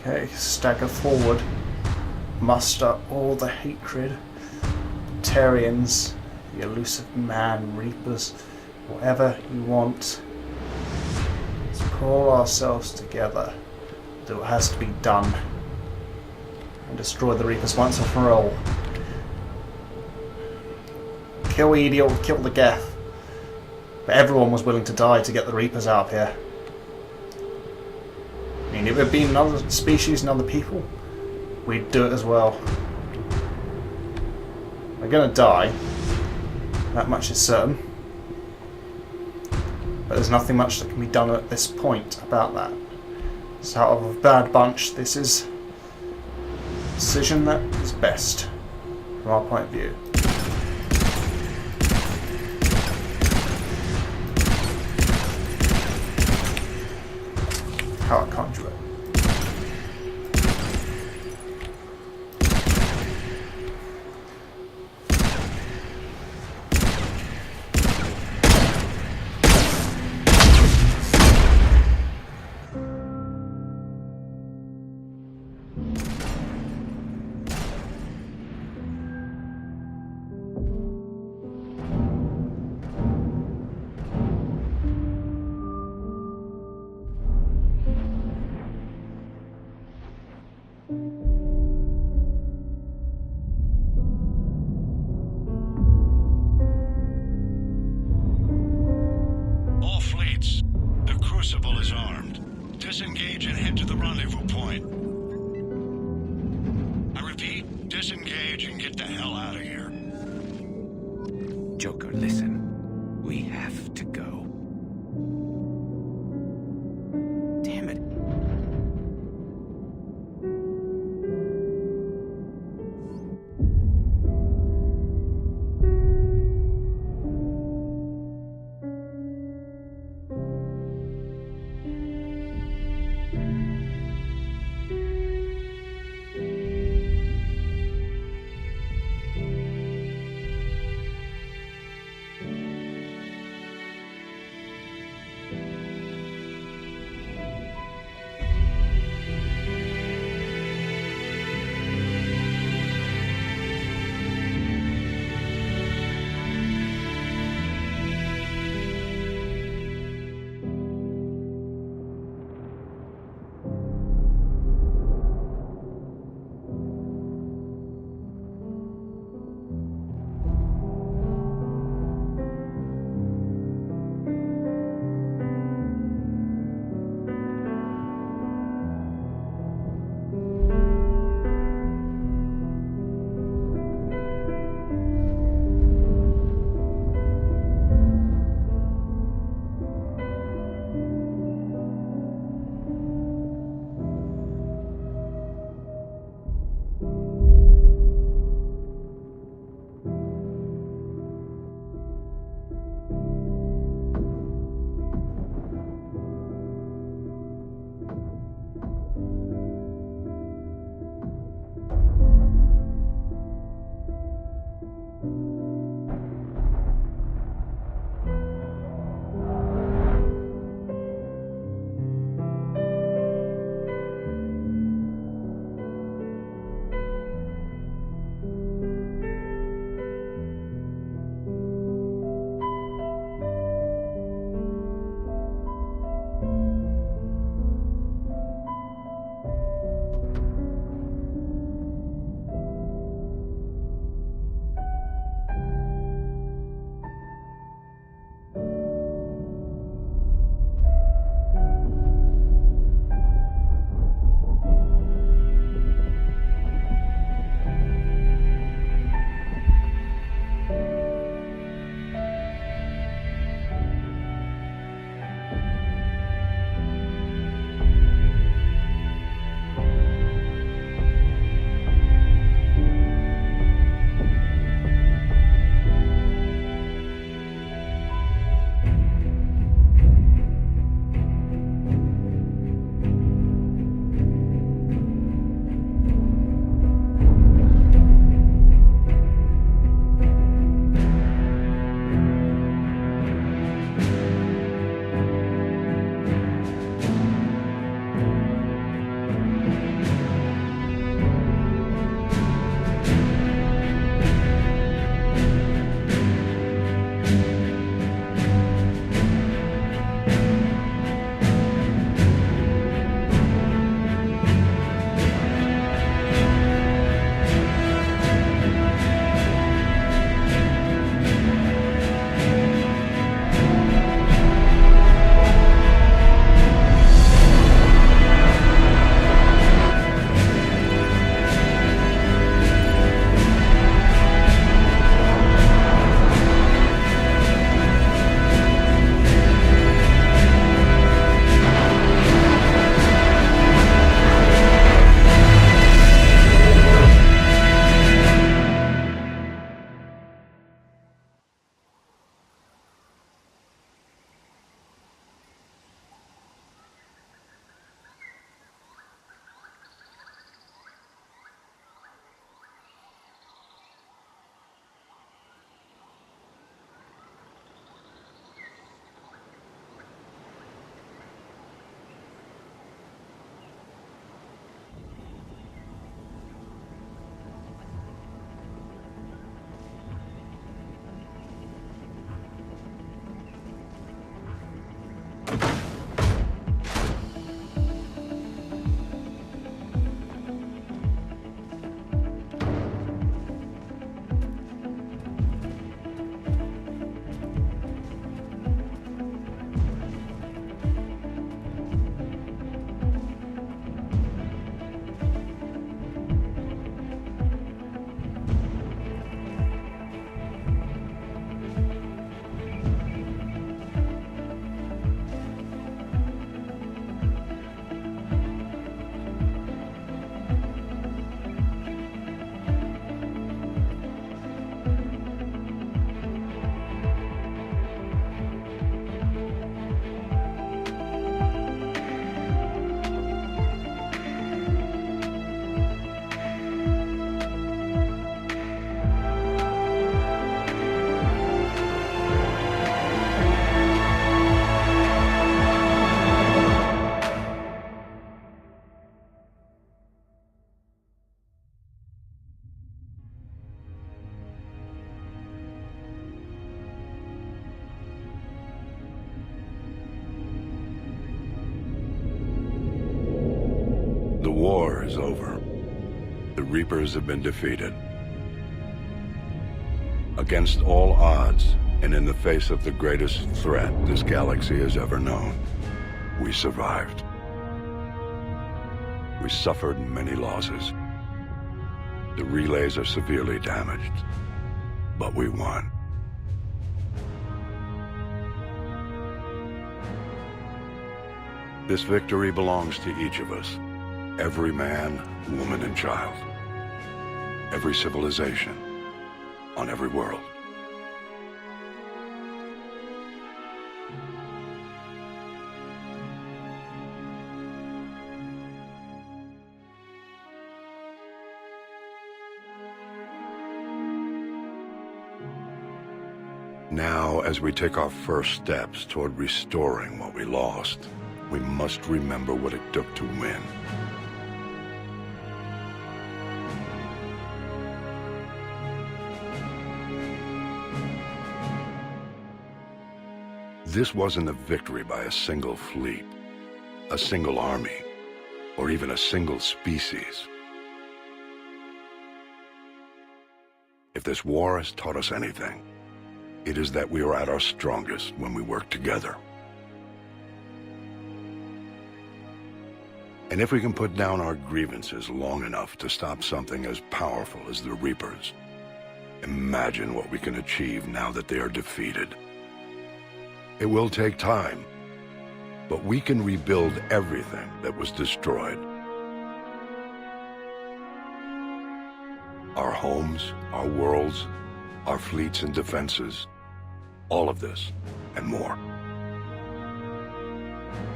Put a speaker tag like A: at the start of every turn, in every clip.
A: Okay, stagger forward. Muster all the hatred. Tarians, the elusive man, reapers, whatever you want. Let's pull ourselves together. Do what has to be done. And destroy the reapers once and for all. Kill Edie or kill the Geth. But everyone was willing to die to get the reapers out of here. I mean, if it had been another species and other people, we'd do it as well. They're gonna die. That much is certain. But there's nothing much that can be done at this point about that. So out of a bad bunch, this is a decision that is best from our point of view. How I conjure it.
B: All fleets, the Crucible is armed. Disengage and head to the rendezvous point. I repeat, disengage and get the hell out of here.
C: Joker, listen. We have to go. Damn it.
D: war is over. The Reapers have been defeated. Against all odds, and in the face of the greatest threat this galaxy has ever known, we survived. We suffered many losses. The relays are severely damaged, but we won. This victory belongs to each of us. Every man, woman, and child. Every civilization on every world. Now, as we take our first steps toward restoring what we lost, we must remember what it took to win. This wasn't a victory by a single fleet, a single army, or even a single species. If this war has taught us anything, it is that we are at our strongest when we work together. And if we can put down our grievances long enough to stop something as powerful as the Reapers, imagine what we can achieve now that they are defeated. It will take time, but we can rebuild everything that was destroyed. Our homes, our worlds, our fleets and defenses, all of this and more.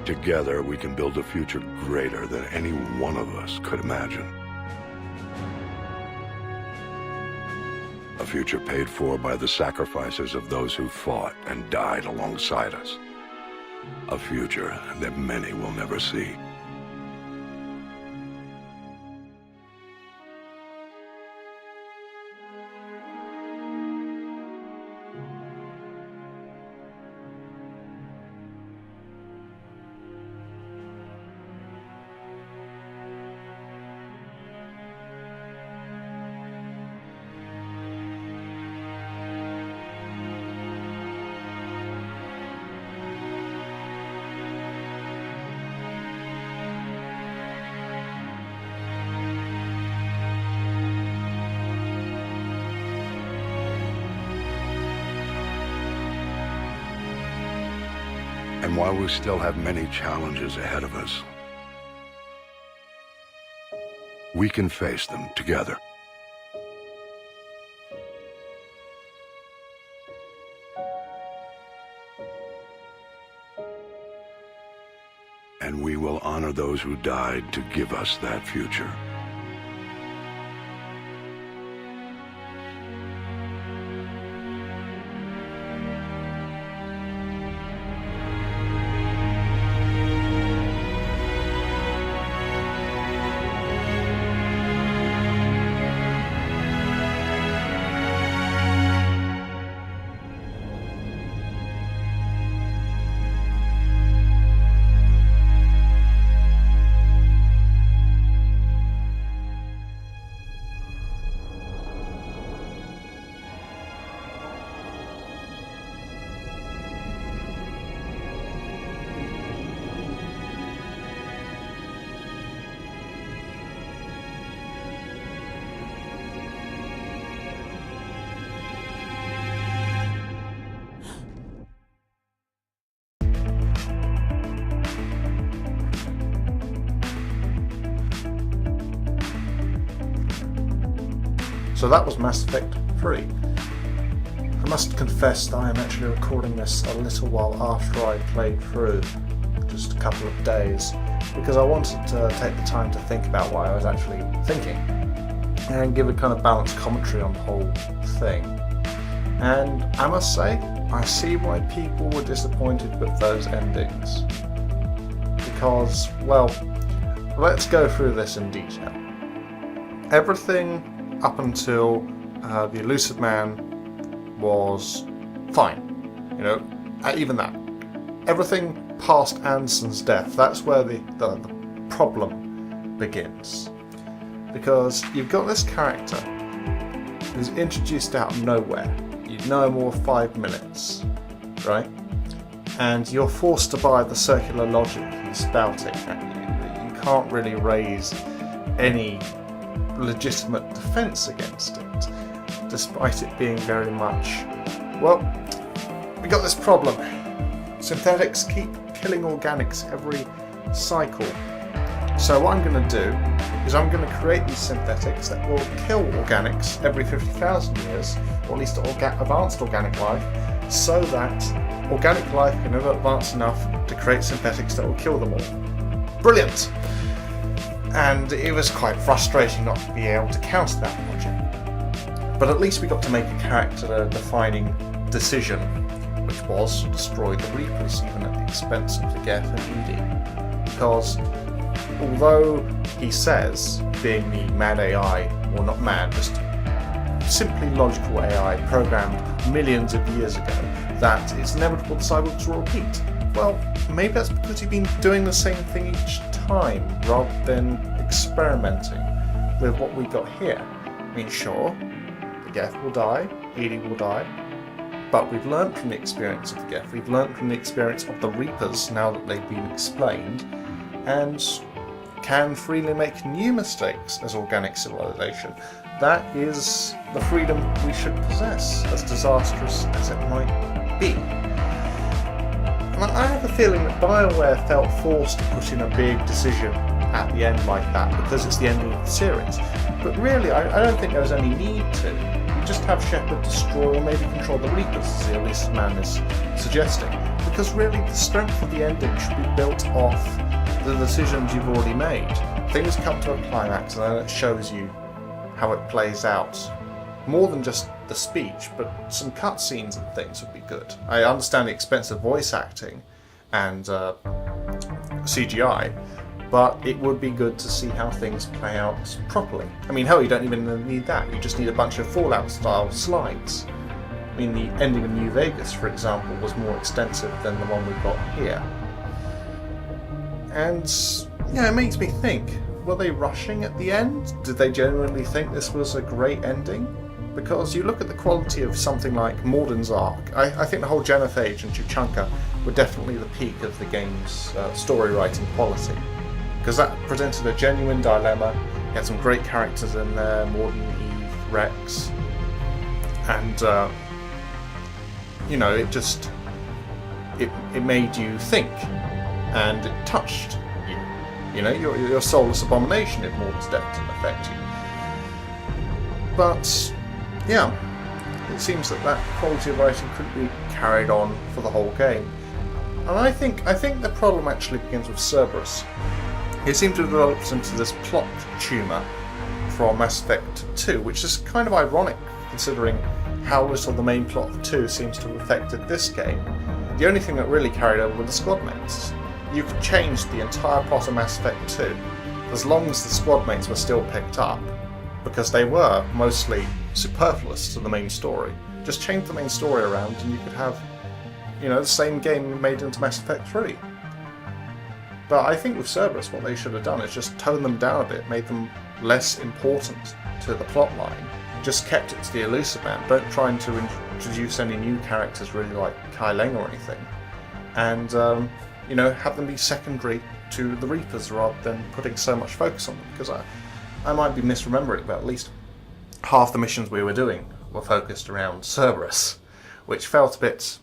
D: Together, we can build a future greater than any one of us could imagine. A future paid for by the sacrifices of those who fought and died alongside us. A future that many will never see. And while we still have many challenges ahead of us, we can face them together. And we will honor those who died to give us that future.
A: So that was Mass Effect 3. I must confess that I am actually recording this a little while after I played through, just a couple of days, because I wanted to take the time to think about what I was actually thinking and give a kind of balanced commentary on the whole thing. And I must say, I see why people were disappointed with those endings. Because, well, let's go through this in detail. Everything up until the Elusive Man was fine. You know, even that. Everything past Anson's death, that's where the problem begins. Because you've got this character who's introduced out of nowhere. You know him all 5 minutes, right? And you're forced to buy the circular logic he's spouting at you. That you can't really raise any legitimate defense against it, despite it being very much, well, we got this problem. Synthetics keep killing organics every cycle. So what I'm going to do is I'm going to create these synthetics that will kill organics every 50,000 years, or at least advanced organic life, so that organic life can never advance enough to create synthetics that will kill them all. Brilliant! And it was quite frustrating not to be able to counter that logic. But at least we got to make a character-defining decision, which was to destroy the Reapers, even at the expense of the Geth and Edie. Because although he says, being the mad AI, or not mad, just simply logical AI programmed millions of years ago, that it's inevitable the cyborgs will repeat. Well, maybe that's because you've been doing the same thing each time, rather than experimenting with what we got here. I mean, sure, the Geth will die, Edie will die, but we've learned from the experience of the Geth, we've learned from the experience of the Reapers now that they've been explained, and can freely make new mistakes as organic civilization. That is the freedom we should possess, as disastrous as it might be. And I have a feeling that BioWare felt forced to put in a big decision at the end like that, because it's the ending of the series. But really, I don't think there was any need to. You just have Shepard destroy or maybe control the Reapers, as the Elisa man is suggesting. Because really, the strength of the ending should be built off the decisions you've already made. Things come to a climax and then it shows you how it plays out. More than just the speech, but some cutscenes and things would be good. I understand the expense of voice acting and CGI, but it would be good to see how things play out properly. I mean, hell, you don't even need that. You just need a bunch of Fallout-style slides. I mean, the ending of New Vegas, for example, was more extensive than the one we've got here. And, yeah, it makes me think, were they rushing at the end? Did they genuinely think this was a great ending? Because you look at the quality of something like Morden's arc, I think the whole Genophage and Tuchanka were definitely the peak of the game's story writing quality. Because that presented a genuine dilemma, you had some great characters in there, Morden, Eve, Rex, and, you know, it just, it made you think, and it touched you. You know, you're a soulless abomination if Morden's death didn't affect you. But, yeah, it seems that quality of writing couldn't be carried on for the whole game. And I think the problem actually begins with Cerberus. He seemed to have developed into this plot tumour from Mass Effect 2, which is kind of ironic considering how little the main plot of 2 seems to have affected this game. The only thing that really carried over were the squad mates. You could change the entire plot of Mass Effect 2 as long as the squad mates were still picked up, because they were mostly superfluous to the main story. Just change the main story around and you could have, you know, the same game made into Mass Effect 3. But I think with Cerberus what they should have done is just tone them down a bit, made them less important to the plot line, just kept it to the Elusive Man. Don't try to introduce any new characters really like Kai Leng or anything. And, you know, have them be secondary to the Reapers rather than putting so much focus on them, because I might be misremembering, but at least half the missions we were doing were focused around Cerberus, which felt a bit,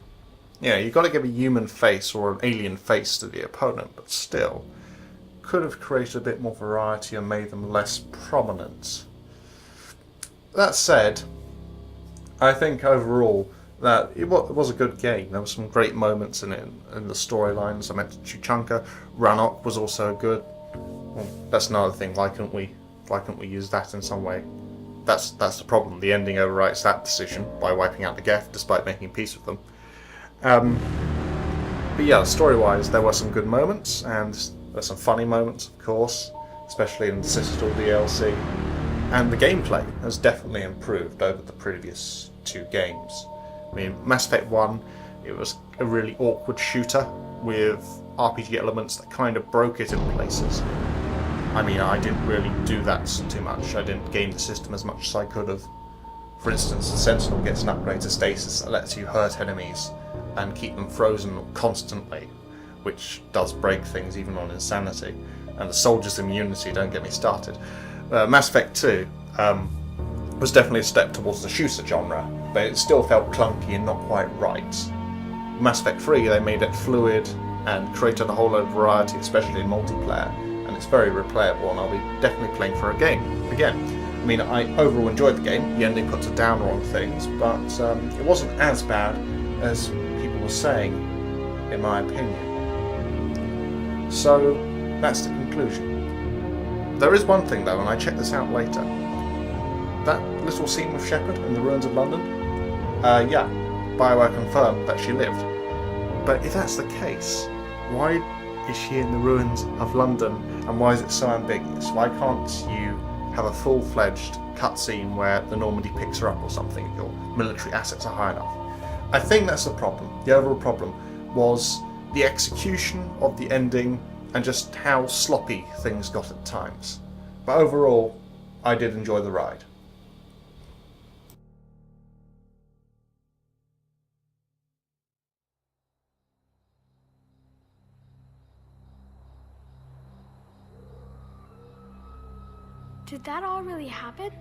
A: you know, you've got to give a human face or an alien face to the opponent, but still, could have created a bit more variety and made them less prominent. That said, I think overall that it was a good game. There were some great moments in it, in the storylines. I mentioned Tuchanka. Rannoch was also good. Well, that's another thing. Why couldn't we use that in some way? That's the problem. The ending overwrites that decision by wiping out the Geth, despite making peace with them. But yeah, story-wise, there were some good moments, and there were some funny moments, of course, especially in the Citadel DLC. And the gameplay has definitely improved over the previous 2 games. I mean, Mass Effect 1, it was a really awkward shooter with RPG elements that kind of broke it in places. I mean, I didn't really do that too much. I didn't game the system as much as I could have. For instance, the Sentinel gets an upgrade to stasis that lets you hurt enemies and keep them frozen constantly, which does break things even on Insanity. And the Soldier's Immunity, don't get me started. Mass Effect 2 was definitely a step towards the shooter genre, but it still felt clunky and not quite right. Mass Effect 3, they made it fluid and created a whole load of variety, especially in multiplayer, and it's very replayable, and I'll be definitely playing for a game again. I mean, I overall enjoyed the game. The ending puts a downer on things, but it wasn't as bad as people were saying, in my opinion. So that's the conclusion. There is one thing though, and I checked this out later. That little scene with Shepard in the ruins of London, yeah, BioWare confirmed that she lived. But if that's the case, why is she in the ruins of London, and why is it so ambiguous? Why can't you have a full-fledged cutscene where the Normandy picks her up or something if your military assets are high enough? I think that's the problem. The overall problem was the execution of the ending and just how sloppy things got at times. But overall, I did enjoy the ride.
E: Did that all really happen?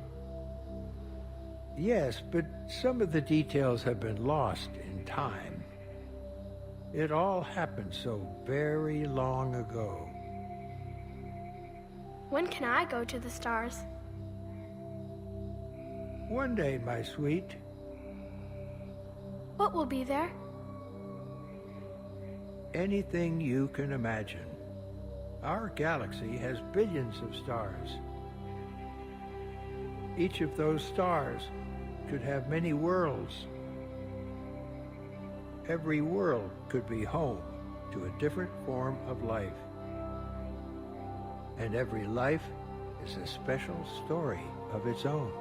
F: Yes, but some of the details have been lost in time. It all happened so very long ago.
E: When can I go to the stars?
F: One day, my sweet.
E: What will be there?
F: Anything you can imagine. Our galaxy has billions of stars. Each of those stars could have many worlds. Every world could be home to a different form of life. And every life is a special story of its own.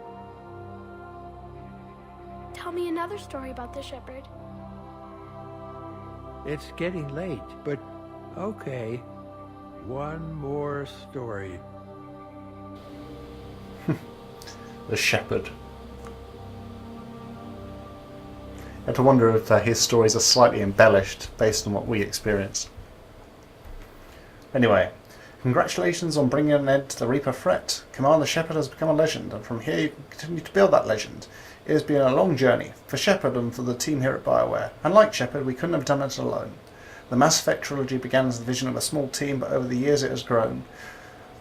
E: Tell me another story about the Shepherd.
F: It's getting late, but okay. One more story.
A: The Shepherd. You have to wonder if his stories are slightly embellished based on what we experience. Anyway, congratulations on bringing an end to the Reaper threat. Commander Shepard has become a legend, and from here you can continue to build that legend. It has been a long journey for Shepard and for the team here at BioWare, and like Shepard, we couldn't have done it alone. The Mass Effect trilogy began as the vision of a small team, but over the years it has grown.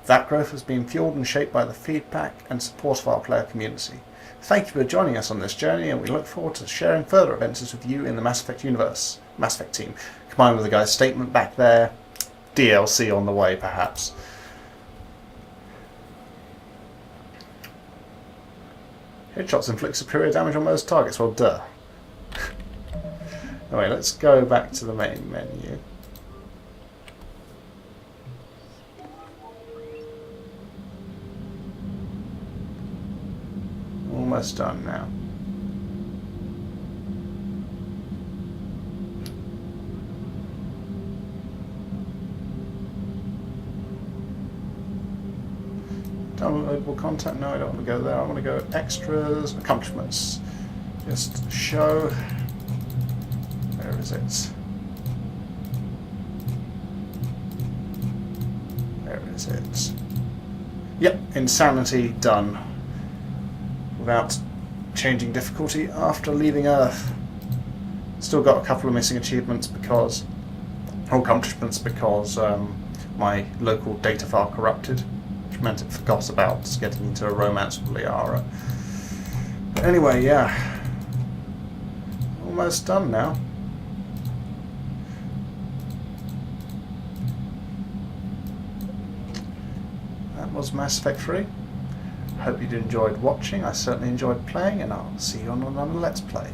A: That growth has been fueled and shaped by the feedback and support of our player community. Thank you for joining us on this journey, and we look forward to sharing further adventures with you in the Mass Effect universe. Mass Effect team, combined with the guy's statement back there. DLC on the way, perhaps. Headshots inflict superior damage on most targets. Well, duh. Anyway, let's go back to the main menu. Almost done now. Downloadable content? No, I don't want to go there. I want to go extras, accomplishments. Just show. Where is it? Where is it? Yep, Insanity done. Without changing difficulty after leaving Earth. Still got a couple of missing achievements because, or accomplishments because my local data file corrupted, which meant it forgot about getting into a romance with Liara. But anyway, yeah, almost done now. That was Mass Effect 3. Hope you enjoyed watching. I certainly enjoyed playing, and I'll see you on another Let's Play.